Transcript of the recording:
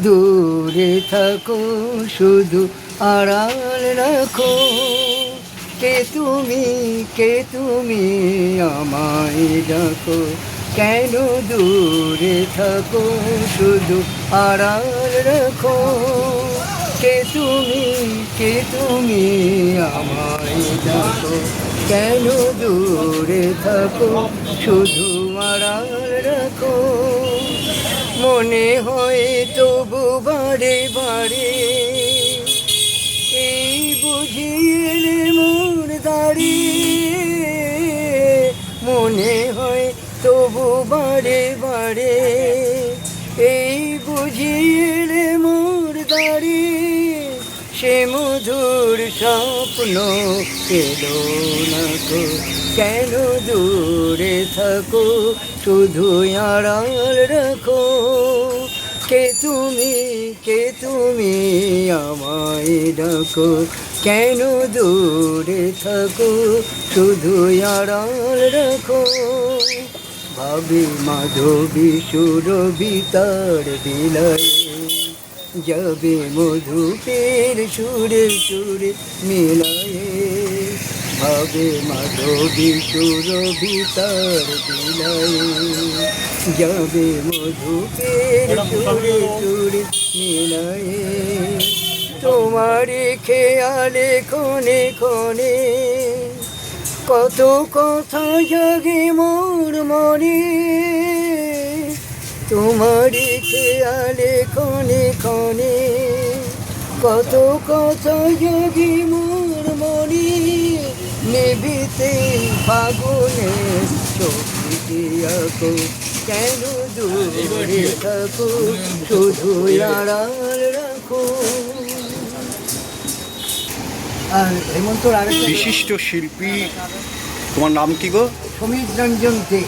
দূরে থাকো শুধু আড়াল রাখো, কে তুমি আমায় ডাকো, কেন দূরে থাকো শুধু আড়াল রাখো, কে তুমি আমায় ডাকো, কেন দূরে থাকো শুধু আড়াল রাখো। মনে হয় তবু বারে বারে এই বুঝি এলে মোর দাড়ি, মনে হয় তবু বারে বারে এই বুঝি এলে মোর দাড়ি, সে মধুর স্বপ্ন এলো না গো, কেন দূরে থাকো শুধু আড়াল রাখো, কে তুমি আমায় ডাকো, কেন দূরে থাকো শুধু আড়াল রাখো। ভাবি মাধবী সুরভি তার বিলায়ে যাবে মধুপের সুরে সুরে মিলায়ে, ভাবে মাধবী সুরভি তার বিলায়ে যাবে মধুপের সুরে সুরে মিলায়ে, তোমার খেয়ালে ক্ষণে ক্ষণে কত কথা জাগে মোর মনে, তোমার খেয়ালে ক্ষণে ক্ষণে কত কথা জাগে মোর মনে, নেভিতে ফাগুনে চোখে আঁকো, কেন দূরে থাকো শুধু আড়াল রাখো। আর হেমন্তর আরেকটা বিশিষ্ট শিল্পী, তোমার নাম কি গো? সমীর রঞ্জন দে।